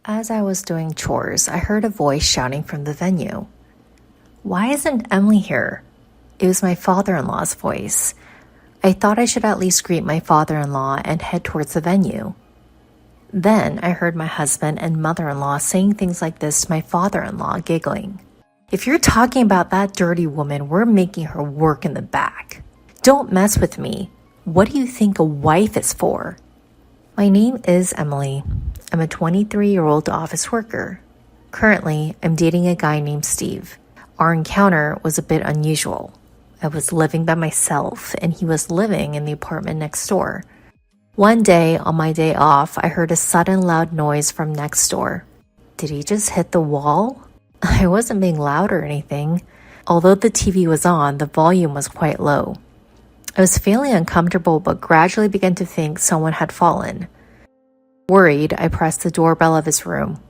As I was doing chores, I heard a voice shouting from the venue. Why isn't Emily here? It was my father-in-law's voice. I thought I should at least greet my father-in-law and head towards the venue. Then I heard my husband and mother-in-law saying things like this to my father-in-law, giggling. If you're talking about that dirty woman, we're making her work in the back. Don't mess with me. What do you think a wife is for? My name is Emily. I'm a 23-year-old office worker. Currently, I'm dating a guy named Steve. Our encounter was a bit unusual. I was living by myself, and he was living in the apartment next door. One day, on my day off, I heard a sudden loud noise from next door. Did he just hit the wall? I wasn't being loud or anything. Although the TV was on, the volume was quite low. I was feeling uncomfortable, but gradually began to think someone had fallen. Worried, I pressed the doorbell of his room,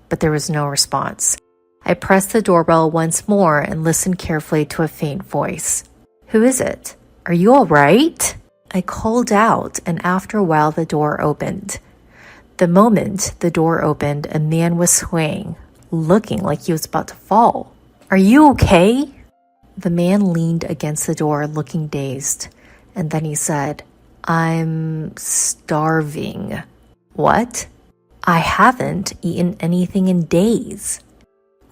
but there was no response. I pressed the doorbell once more and listened carefully to a faint voice. Who is it? Are you all right? I called out, and after a while the door opened. The moment the door opened, a man was swaying, looking like he was about to fall. Are you okay? The man leaned against the door, looking dazed, and then he said, I'm starving. What? I haven't eaten anything in days.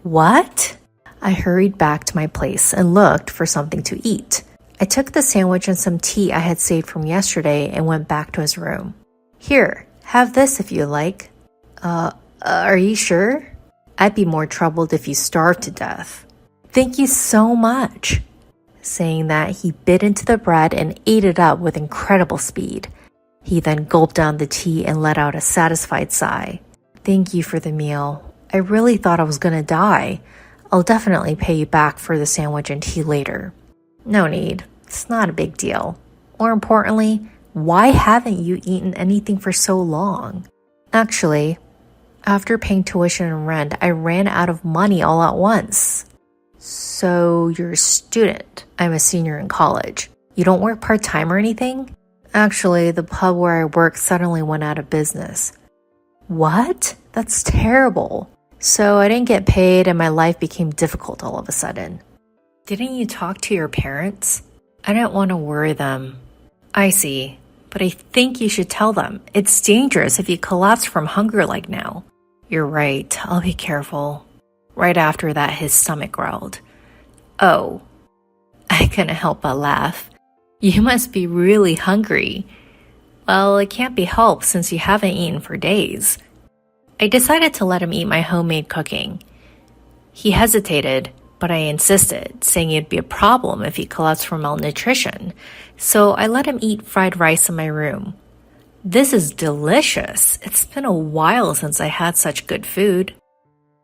What? I hurried back to my place and looked for something to eat. I took the sandwich and some tea I had saved from yesterday and went back to his room. Here, have this if you like. Are you sure? I'd be more troubled if you starved to death. Thank you so much. Saying that, he bit into the bread and ate it up with incredible speed. He then gulped down the tea and let out a satisfied sigh. Thank you for the meal. I really thought I was gonna die. I'll definitely pay you back for the sandwich and tea later. No need. It's not a big deal. More importantly, why haven't you eaten anything for so long? Actually, after paying tuition and rent, I ran out of money all at once. So you're a student. I'm a senior in college. You don't work part-time or anything? Actually, the pub where I work suddenly went out of business. What? That's terrible. So I didn't get paid and my life became difficult all of a sudden. Didn't you talk to your parents? I didn't want to worry them. I see, but I think you should tell them. It's dangerous if you collapse from hunger like now. You're right, I'll be careful. Right after that, his stomach growled. Oh, I couldn't help but laugh. You must be really hungry. Well, it can't be helped since you haven't eaten for days. I decided to let him eat my homemade cooking. He hesitated, but I insisted, saying it'd be a problem if he collapsed from malnutrition, so I let him eat fried rice in my room. This is delicious. It's been a while since I had such good food.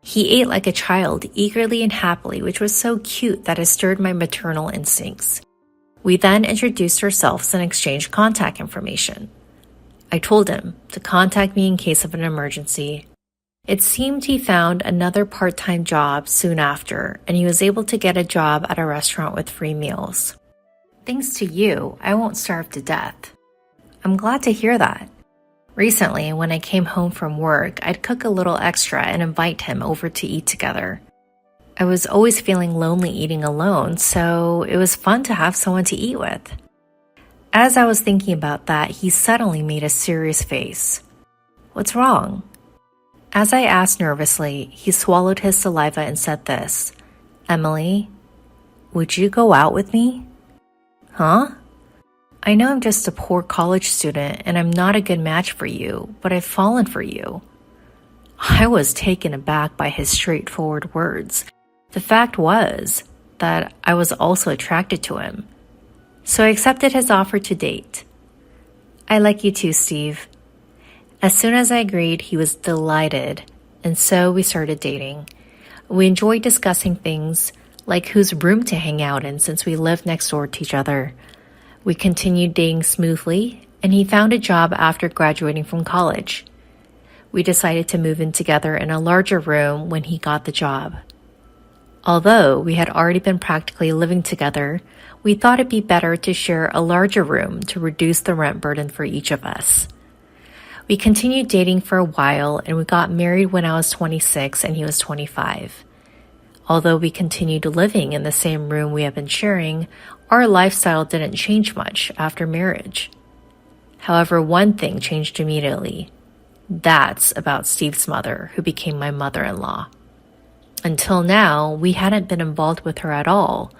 He ate like a child, eagerly and happily, which was so cute that it stirred my maternal instincts. We then introduced ourselves and exchanged contact information. I told him to contact me in case of an emergency. It seemed he found another part-time job soon after, and he was able to get a job at a restaurant with free meals. Thanks to you, I won't starve to death. I'm glad to hear that. Recently, when I came home from work, I'd cook a little extra and invite him over to eat together. I was always feeling lonely eating alone, so it was fun to have someone to eat with. As I was thinking about that, he suddenly made a serious face. What's wrong? As I asked nervously, he swallowed his saliva and said this, Emily, would you go out with me? Huh? I know I'm just a poor college student and I'm not a good match for you, but I've fallen for you. I was taken aback by his straightforward words. The fact was that I was also attracted to him. So I accepted his offer to date. I like you too, Steve. As soon as I agreed, he was delighted, and so we started dating. We enjoyed discussing things like whose room to hang out in since we lived next door to each other. We continued dating smoothly, and he found a job after graduating from college. We decided to move in together in a larger room when he got the job. Although we had already been practically living together, we thought it'd be better to share a larger room to reduce the rent burden for each of us. We continued dating for a while and we got married when I was 26 and he was 25. Although we continued living in the same room we have been sharing, our lifestyle didn't change much after marriage. However, one thing changed immediately. That's about Steve's mother, who became my mother-in-law. Until now, we hadn't been involved with her at all,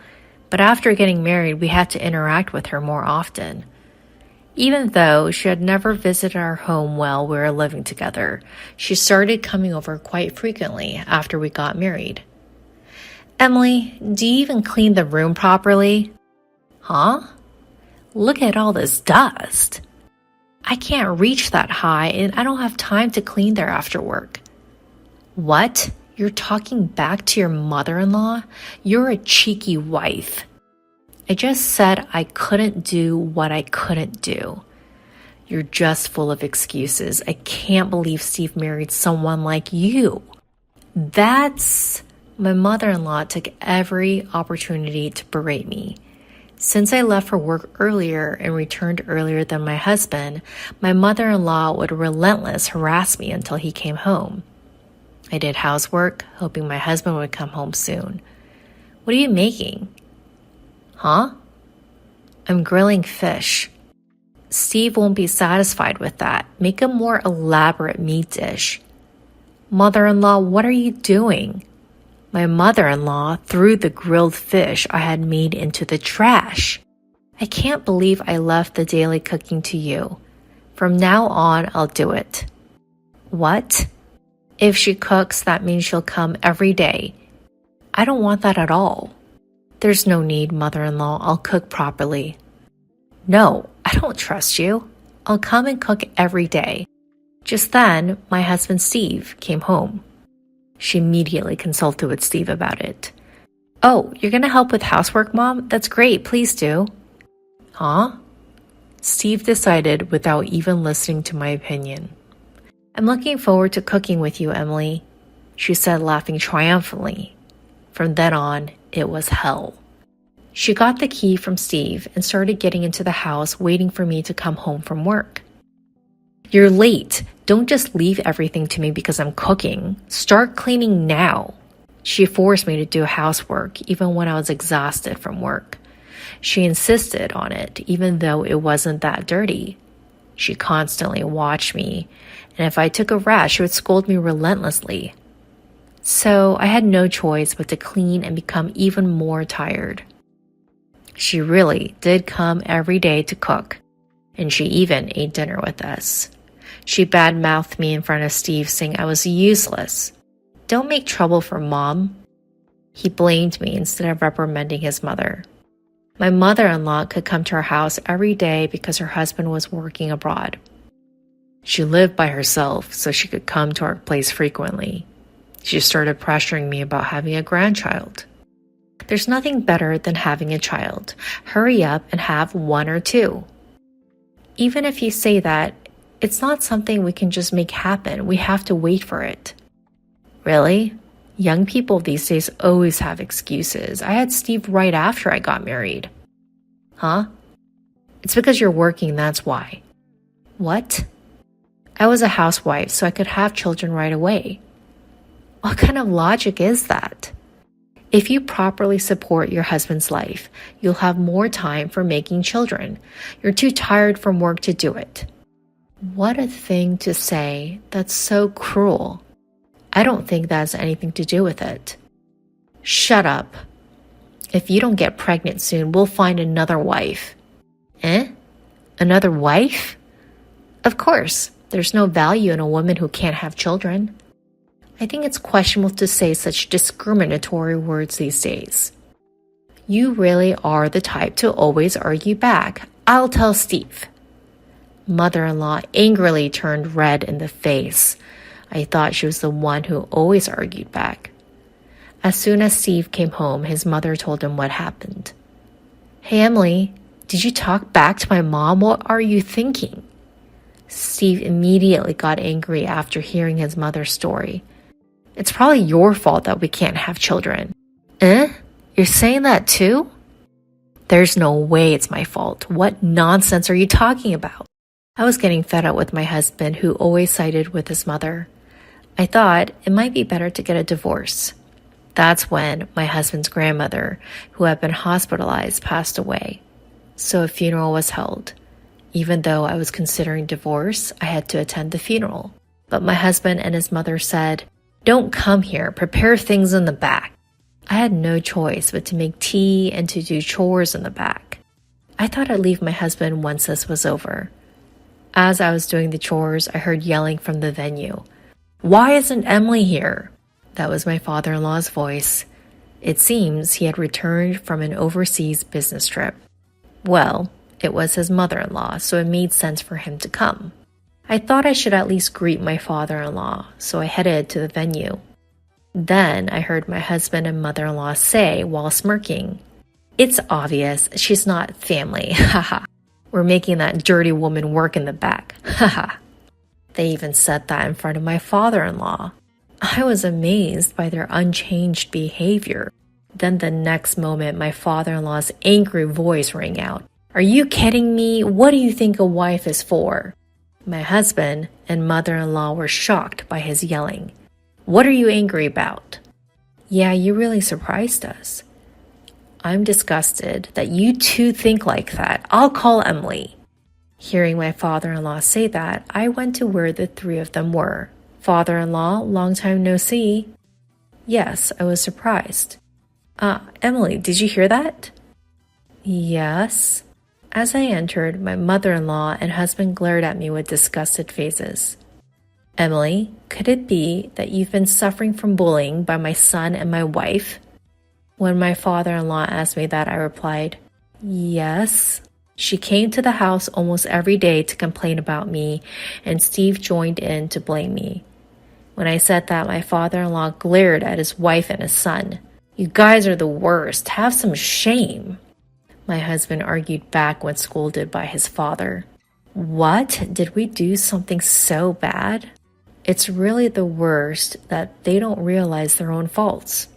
but after getting married, we had to interact with her more often. Even though she had never visited our home while we were living together, she started coming over quite frequently after we got married. Emily, do you even clean the room properly? Huh? Look at all this dust. I can't reach that high and I don't have time to clean there after work. What? You're talking back to your mother-in-law? You're a cheeky wife. I just said I couldn't do what I couldn't do. You're just full of excuses. I can't believe Steve married someone like you. My mother-in-law took every opportunity to berate me. Since I left for work earlier and returned earlier than my husband, my mother-in-law would relentlessly harass me until he came home. I did housework, hoping my husband would come home soon. What are you making? Huh? I'm grilling fish. Steve won't be satisfied with that. Make a more elaborate meat dish. Mother-in-law, what are you doing? My mother-in-law threw the grilled fish I had made into the trash. I can't believe I left the daily cooking to you. From now on, I'll do it. What? If she cooks, that means she'll come every day. I don't want that at all. There's no need, mother-in-law. I'll cook properly. No, I don't trust you. I'll come and cook every day. Just then, my husband Steve came home. She immediately consulted with Steve about it. Oh, you're going to help with housework, Mom? That's great. Please do. Huh? Steve decided without even listening to my opinion. I'm looking forward to cooking with you, Emily, she said, laughing triumphantly. From then on, it was hell. She got the key from Steve and started getting into the house, waiting for me to come home from work. You're late. Don't just leave everything to me because I'm cooking. Start cleaning now. She forced me to do housework even when I was exhausted from work. She insisted on it even though it wasn't that dirty. She constantly watched me, and if I took a rest, she would scold me relentlessly. So I had no choice but to clean and become even more tired. She really did come every day to cook, and she even ate dinner with us. She bad-mouthed me in front of Steve, saying I was useless. Don't make trouble for Mom. He blamed me instead of reprimanding his mother. My mother-in-law could come to our house every day because her husband was working abroad. She lived by herself, so she could come to our place frequently. She started pressuring me about having a grandchild. There's nothing better than having a child. Hurry up and have one or two. Even if you say that, it's not something we can just make happen. We have to wait for it. Really? Young people these days always have excuses. I had Steve right after I got married. Huh? It's because you're working, that's why. What? I was a housewife, so I could have children right away. What kind of logic is that? If you properly support your husband's life, you'll have more time for making children. You're too tired from work to do it. What a thing to say. That's so cruel. I don't think that has anything to do with it. Shut up. If you don't get pregnant soon, we'll find another wife. Eh? Another wife? Of course, there's no value in a woman who can't have children. I think it's questionable to say such discriminatory words these days. You really are the type to always argue back. I'll tell Steve. Mother-in-law angrily turned red in the face. I thought she was the one who always argued back. As soon as Steve came home, his mother told him what happened. Hey, Emily, did you talk back to my mom? What are you thinking? Steve immediately got angry after hearing his mother's story. It's probably your fault that we can't have children. Eh? You're saying that too? There's no way it's my fault. What nonsense are you talking about? I was getting fed up with my husband, who always sided with his mother. I thought it might be better to get a divorce. That's when my husband's grandmother, who had been hospitalized, passed away. So a funeral was held. Even though I was considering divorce, I had to attend the funeral. But my husband and his mother said, "Don't come here, prepare things in the back." I had no choice but to make tea and to do chores in the back. I thought I'd leave my husband once this was over. As I was doing the chores, I heard yelling from the venue. "Why isn't Emily here?" That was my father-in-law's voice. It seems he had returned from an overseas business trip. Well, it was his mother-in-law, so it made sense for him to come. I thought I should at least greet my father-in-law, so I headed to the venue. Then I heard my husband and mother-in-law say while smirking, "It's obvious she's not family, haha. We're making that dirty woman work in the back, haha." They even said that in front of my father-in-law. I was amazed by their unchanged behavior. Then the next moment, my father-in-law's angry voice rang out. "Are you kidding me? What do you think a wife is for?" My husband and mother-in-law were shocked by his yelling. "What are you angry about?" "Yeah, you really surprised us." "I'm disgusted that you two think like that. I'll call Emily." Hearing my father-in-law say that, I went to where the three of them were. "Father-in-law, long time no see." Yes, I was surprised. Emily, did you hear that?" "Yes." As I entered, my mother-in-law and husband glared at me with disgusted faces. "Emily, could it be that you've been suffering from bullying by my son and my wife?" When my father-in-law asked me that, I replied, "Yes." She came to the house almost every day to complain about me, and Steve joined in to blame me. When I said that, my father-in-law glared at his wife and his son. "You guys are the worst. Have some shame." My husband argued back when scolded by his father. "What? Did we do something so bad?" It's really the worst that they don't realize their own faults.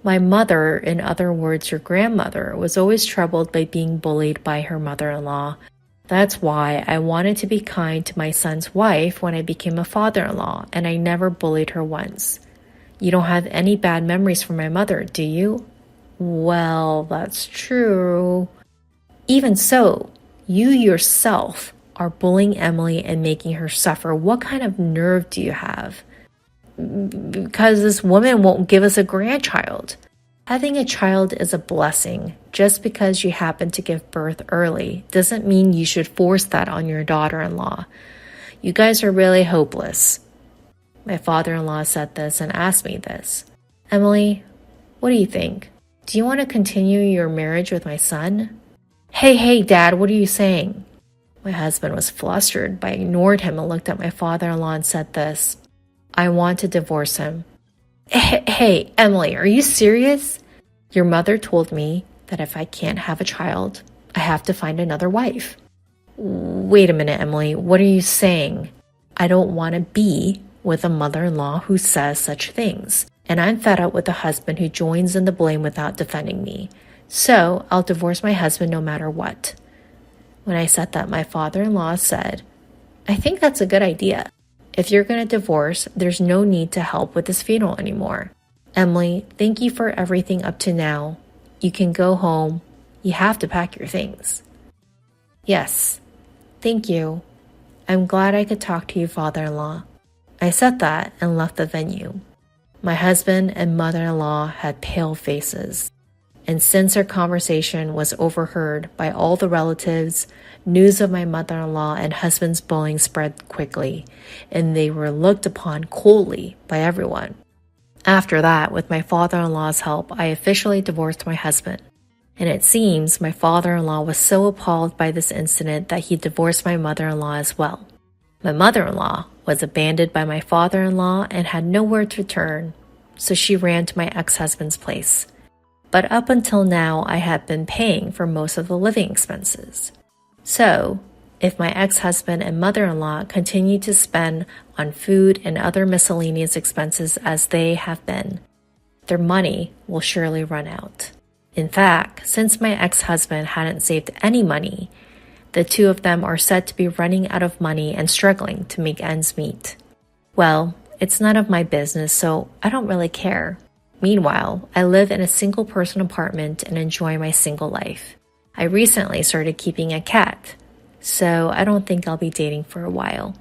My mother, in other words your grandmother, was always troubled by being bullied by her mother-in-law. That's why I wanted to be kind to my son's wife when I became a father-in-law, and I never bullied her once. You don't have any bad memories from my mother, do you? Well, that's true. Even so, you yourself are bullying Emily and making her suffer. What kind of nerve do you have? Because this woman won't give us a grandchild. Having a child is a blessing. Just because you happen to give birth early doesn't mean you should force that on your daughter-in-law. You guys are really hopeless. My father-in-law said this and asked me this. Emily, what do you think? Do you want to continue your marriage with my son? Hey, Dad, what are you saying? My husband was flustered, but I ignored him and looked at my father-in-law and said this. I want to divorce him. Hey, Emily, are you serious? Your mother told me that if I can't have a child, I have to find another wife. Wait a minute, Emily, what are you saying? I don't want to be with a mother-in-law who says such things, and I'm fed up with a husband who joins in the blame without defending me. So I'll divorce my husband no matter what. When I said that, my father-in-law said, I think that's a good idea. If you're going to divorce, there's no need to help with this funeral anymore. Emily, thank you for everything up to now. You can go home. You have to pack your things. Yes, thank you. I'm glad I could talk to you, father-in-law. I said that and left the venue. My husband and mother-in-law had pale faces. And since our conversation was overheard by all the relatives, news of my mother-in-law and husband's bullying spread quickly, and they were looked upon coldly by everyone. After that, with my father-in-law's help, I officially divorced my husband. And it seems my father-in-law was so appalled by this incident that he divorced my mother-in-law as well. My mother-in-law was abandoned by my father-in-law and had nowhere to turn, so she ran to my ex-husband's place. But up until now, I had been paying for most of the living expenses. So, if my ex-husband and mother-in-law continue to spend on food and other miscellaneous expenses as they have been, their money will surely run out. In fact, since my ex-husband hadn't saved any money, The two of them are said to be running out of money and struggling to make ends meet. Well, it's none of my business, so I don't really care. Meanwhile, I live in a single-person apartment and enjoy my single life. I recently started keeping a cat, so I don't think I'll be dating for a while.